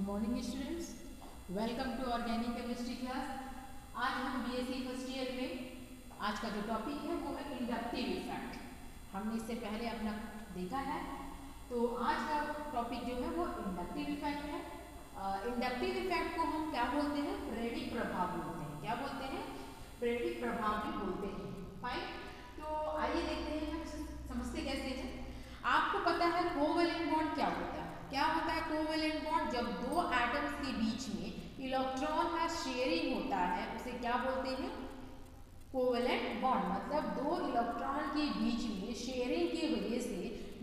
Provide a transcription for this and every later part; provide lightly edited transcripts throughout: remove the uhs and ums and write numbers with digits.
Morning students, welcome to organic chemistry class. आज हम BSc first year में आज का जो टॉपिक है वो है इंडक्टिव इफेक्ट। हमने इससे पहले अपना देखा है, तो आज का टॉपिक जो है वो इंडक्टिव इफेक्ट है। इंडक्टिव इफेक्ट को हम क्या बोलते हैं? प्रेरित प्रभाव बोलते हैं। क्या बोलते हैं? प्रेरित प्रभाव भी बोलते हैं। फाइन, तो आइए देखते हैं हम समझते कैसे हैं। आपको पता है कोवेलेंट बॉन्ड क्या होता है? क्या होता है कोवेलेंट बॉन्ड? जब दो एटम्स के बीच में इलेक्ट्रॉन का शेयरिंग होता है उसे क्या बोलते हैं? Covalent bond. मतलब दो इलेक्ट्रॉन के बीच में शेयरिंग की वजह से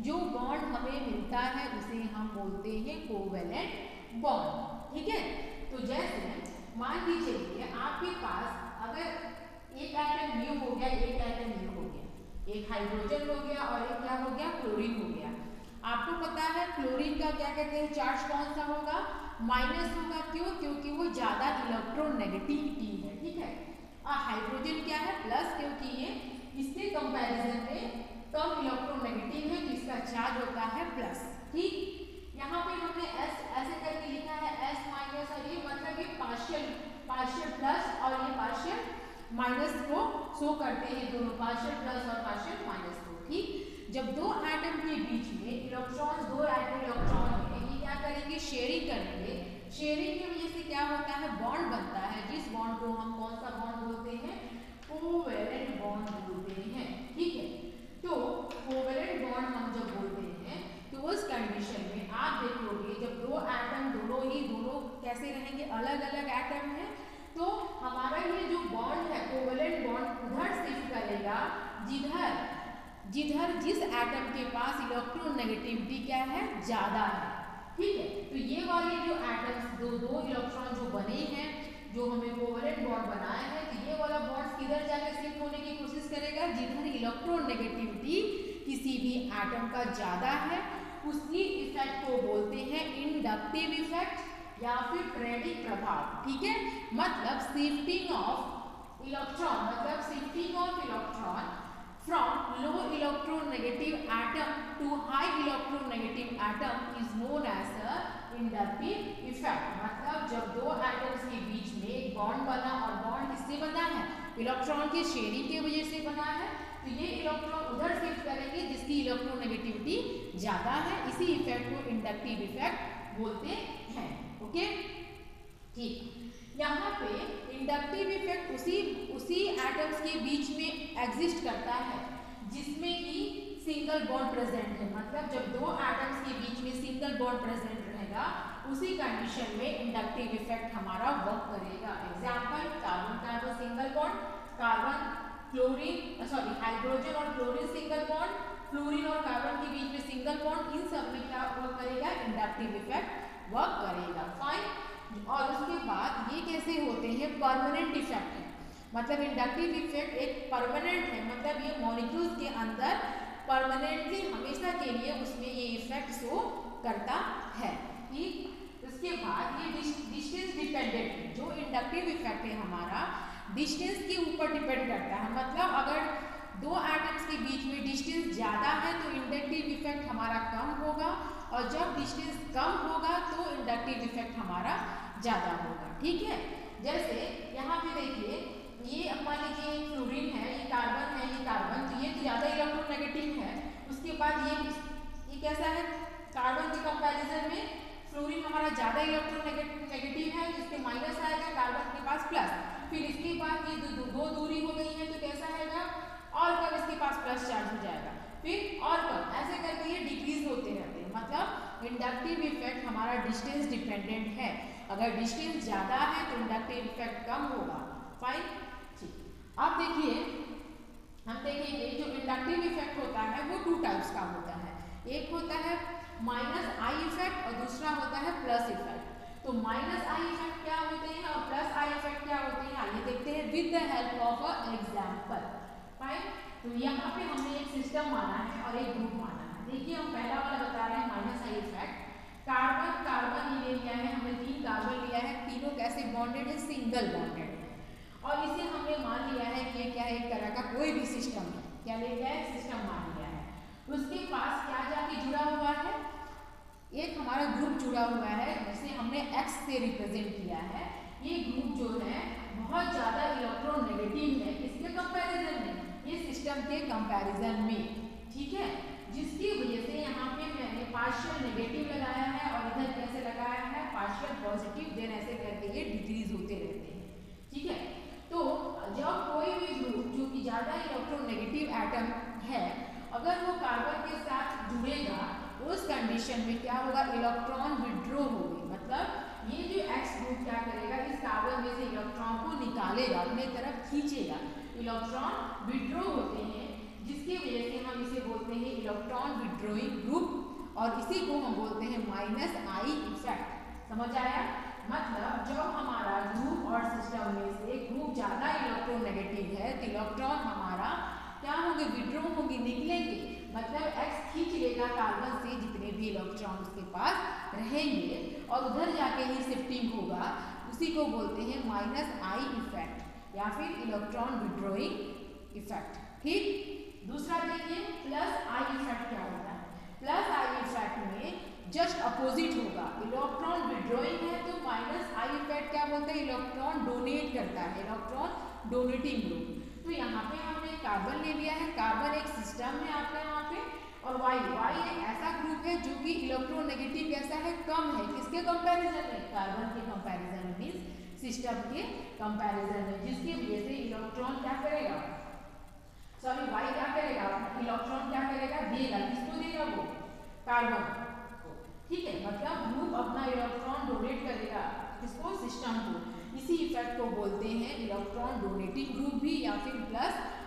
जो बॉन्ड हमें मिलता है उसे हम बोलते हैं कोवेलेंट बॉन्ड। ठीक है, तो जैसे मान लीजिए आपके पास अगर एक एटम म्यू हो गया, एक एटम म्यू हो गया, एक हाइड्रोजन हो गया और एक क्या हो गया? क्लोरीन हो गया। आपको पता है क्लोरीन का क्या कहते हैं? चार्ज कौन सा होगा? माइनस होगा। क्यों? क्योंकि वो ज्यादा इलेक्ट्रोनेगेटिविटी है। ठीक है, और हाइड्रोजन क्या है? प्लस, क्योंकि ये इसके कंपैरिजन में कम इलेक्ट्रोनेगेटिव है, जिसका चार्ज होता है प्लस। ठीक, यहाँ पे हमने एस ऐसे करके लिखा है, एस माइनस, और ये मतलब ये पार्शियल प्लस और ये पार्शियल माइनस को शो करते हैं, दोनों पार्शियल प्लस और पार्शियल माइनस को। ठीक, जब दो एटम के बीच में इलेक्ट्रॉन, दो इलेक्ट्रॉन है, ये क्या करेंगे? शेयरिंग करेंगे। शेयरिंग की वजह से क्या होता है? बॉन्ड बनता है, जिस बॉन्ड को हम कौन सा बॉन्ड बोलते हैं? कोवेलेंट बॉन्ड बोलते हैं। ठीक है, तो कोवेलेंट बॉन्ड हम जब बोलते हैं तो उस कंडीशन में आप देखोगे जब दो एटम दोनों कैसे रहेंगे? अलग अलग एटम है, तो हमारा ये जो बॉन्ड है कोवेलेंट बॉन्ड उधर शिफ्ट करेगा जिधर जिस एटम के पास इलेक्ट्रोनेगेटिविटी क्या है? ज्यादा है। ठीक है, तो ये वाले जो एटम्स दो इलेक्ट्रॉन जो बने हैं, जो हमें कोवेलेंट बॉन्ड बनाए हैं, तो ये वाला बॉन्ड किधर जाकर शिफ्ट होने की कोशिश करेगा? जिधर इलेक्ट्रोनेगेटिविटी किसी भी एटम का ज्यादा है, उसकी इफेक्ट को बोलते हैं इंडक्टिव इफेक्ट या फिर प्रेरित प्रभाव। ठीक है, मतलब शिफ्टिंग ऑफ इलेक्ट्रॉन, मतलब shifting of electron from low electronegative atom to high electronegative atom is known as a inductive effect। मतलब जब दो एटम्स के बीच में एक बॉन्ड बना, और बॉन्ड किससे बना है? इलेक्ट्रॉन के शेयरिंग की वजह से बना है, तो ये इलेक्ट्रॉन उधर शिफ्ट करेंगे जिसकी इलेक्ट्रोनेगेटिविटी ज्यादा है। इसी इफेक्ट को इंडक्टिव इफेक्ट बोलते हैं। ओके, ठीक, यहाँ पे इंडक्टिव इफेक्ट उसी एटम्स के बीच में एग्जिस्ट करता है जिसमें कि सिंगल बॉन्ड प्रेजेंट है। मतलब जब दो एटम्स के बीच में सिंगल बॉन्ड प्रेजेंट रहेगा, उसी कंडीशन में इंडक्टिव इफेक्ट हमारा वर्क करेगा। Example, carbon carbon single bond, carbon chlorine hydrogen और क्लोरीन सिंगल बॉन्ड, फ्लोरीन और कार्बन के बीच में सिंगल बॉन्ड, इन सब में क्या वर्क करेगा? इंडक्टिव इफेक्ट वर्क करेगा। फाइन, और उसके बाद ये कैसे होते हैं? परमानेंट इफेक्ट है। मतलब इंडक्टिव इफेक्ट एक परमानेंट है, मतलब ये मॉलिक्यूल्स के अंदर परमानेंटली हमेशा के लिए उसमें ये इफेक्ट शो करता है। ठीक, उसके बाद ये डिस्टेंस डिपेंडेंट है। जो इंडक्टिव इफेक्ट है हमारा डिस्टेंस के ऊपर डिपेंड करता है। मतलब अगर दो एटम्स के बीच में डिस्टेंस ज्यादा है तो इंडक्टिव इफेक्ट हमारा कम होगा, और जब डिस्टेंस कम होगा तो इंडक्टिव इफेक्ट हमारा ज्यादा होगा। ठीक है, जैसे यहाँ पे देखिए, ये मान लीजिए फ्लोरीन है, ये कार्बन है, ये कार्बन, तो ये तो ज्यादा इलेक्ट्रोनेगेटिव है। उसके बाद ये कैसा है? कार्बन के कंपैरिजन में फ्लोरीन हमारा ज्यादा इलेक्ट्रोनेगेटिव है, जिसके माइनस आएगा, कार्बन के पास प्लस। फिर इसके बाद ये दो दूरी हो गई है, तो कैसा आएगा? और कब इसके पास प्लस चार्ज हो जाएगा, फिर और कब, ऐसे करके ये डिक्रीज होते रहते हैं। मतलब इंडक्टिव इफेक्ट हमारा डिस्टेंस डिपेंडेंट है। अगर डिस्टेंस ज्यादा है तो इंडक्टिव इफेक्ट कम होगा। फाइन, ठीक, अब देखिए हम देखेंगे जो इंडक्टिव इफेक्ट होता है वो टू टाइप्स का होता है। एक होता है माइनस आई इफेक्ट और दूसरा होता है प्लस इफेक्ट। तो माइनस आई इफेक्ट क्या होते हैं और प्लस आई इफेक्ट क्या होते हैं, आइए देखते हैं with the help of a example. Fine, तो यहाँ पे हमने एक सिस्टम माना है और एक ग्रुप माना है। देखिए हम पहला वाला बता रहे हैं minus I effect. Carbon carbon ये लिया है हमने, 3 कार्बन लिया है, तीनों कैसे बॉन्डेड है? सिंगल बॉन्डेड है, और इसे हमने मान लिया है कि क्या है? एक तरह का कोई भी सिस्टम है। क्या ले लिया है? सिस्टम मान लिया है। उसके पास क्या जाके जुड़ा हुआ है? एक हमारा ग्रुप जुड़ा हुआ है, जिसे हम हमने x से रिप्रेजेंट किया है, ये ग्रुप जो है बहुत ज़्यादा इलेक्ट्रोनेगेटिव है किसके कंपैरिजन में, ये सिस्टम के कंपैरिजन में, ठीक है। जिसकी वजह से यहाँ पे मैंने पार्शियल नेगेटिव लगाया है और इधर कैसे लगाया है पार्शियल पॉजिटिव, देन ऐसे करके ये डिक्रीज होते रहते हैं, ठीक है। तो जब कोई भी ग्रुप जो कि ज़्यादा इलेक्ट्रोनेगेटिव एटम है अगर वो कार्बन के साथ जुड़ेगा उस कंडीशन में क्या होगा, इलेक्ट्रॉन विड्रॉ होगी, मतलब ये जो X ग्रुप क्या करेगा इस कार्बन में से इलेक्ट्रॉन को निकालेगा, अपने तरफ खींचेगा, इलेक्ट्रॉन विड्रॉ होते हैं, जिसकी वजह से हम इसे बोलते हैं इलेक्ट्रॉन विड्रॉइंग ग्रुप और इसी को हम बोलते हैं -I इफेक्ट। समझ आया, मतलब जब हमारा ग्रुप और सिस्टम में से ग्रुप ज़्यादा इलेक्ट्रोनेगेटिव है तो इलेक्ट्रॉन हमारा क्या होंगे, विड्रॉ होंगे, निकलेंगे, मतलब X खींच लेगा कार्बन से जितने भी इलेक्ट्रॉन उसके पास रहेंगे और उधर जाके ही शिफ्टिंग होगा, उसी को बोलते हैं -I इफेक्ट या फिर इलेक्ट्रॉन विड्रॉइंग इफेक्ट, ठीक। दूसरा देखिए +I इफेक्ट क्या होता है, +I इफेक्ट में जस्ट अपोजिट होगा, इलेक्ट्रॉन विड्रॉइंग है तो -I इफेक्ट क्या बोलते हैं, इलेक्ट्रॉन डोनेट करता है, इलेक्ट्रॉन डोनेटिंग ग्रुप। तो यहाँ पे हमने कार्बन ले लिया है, कार्बन एक सिस्टम है आपका यहाँ पे, और Y एक ऐसा ग्रुप है जो कि इलेक्ट्रोनेगेटिव कैसा है, कम है, किसके कंपैरिजन में, कार्बन के कंपैरिजन में, मींस सिस्टम के कंपैरिजन में, जिसकी वजह से इलेक्ट्रॉन क्या करेगा, सॉरी Y क्या करेगा, इलेक्ट्रॉन क्या करेगा, देगा, किसको देगा, वो कार्बन को, ठीक है, मतलब ग्रुप अपना इलेक्ट्रॉन डोनेट करेगा किसको, सिस्टम को, इसी इफेक्ट को बोलते हैं इलेक्ट्रॉन डोनेटिंग ग्रुप भी या फिर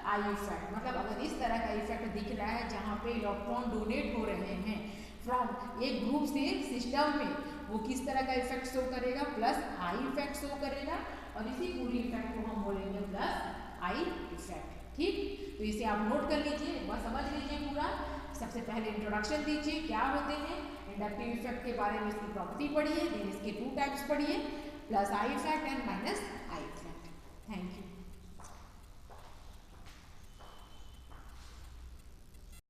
+I इफेक्ट। मतलब अगर इस तरह का इफेक्ट दिख रहा है जहाँ पे इलेक्ट्रॉन डोनेट हो रहे हैं फ्रॉम एक ग्रुप से सिस्टम में, वो किस तरह का इफेक्ट शो करेगा, +I इफेक्ट शो करेगा और इसी पूरी इफेक्ट को हम बोलेंगे +I इफेक्ट, ठीक। तो इसे आप नोट कर लीजिए, वह समझ लीजिए पूरा। सबसे पहले इंट्रोडक्शन दीजिए क्या होते हैं, इंडक्टिव इफेक्ट के बारे में इसकी प्रॉपर्टी पढ़िए, देन इसके 2 टाइप्स पढ़िए, +I effect and -I effect. Thank you.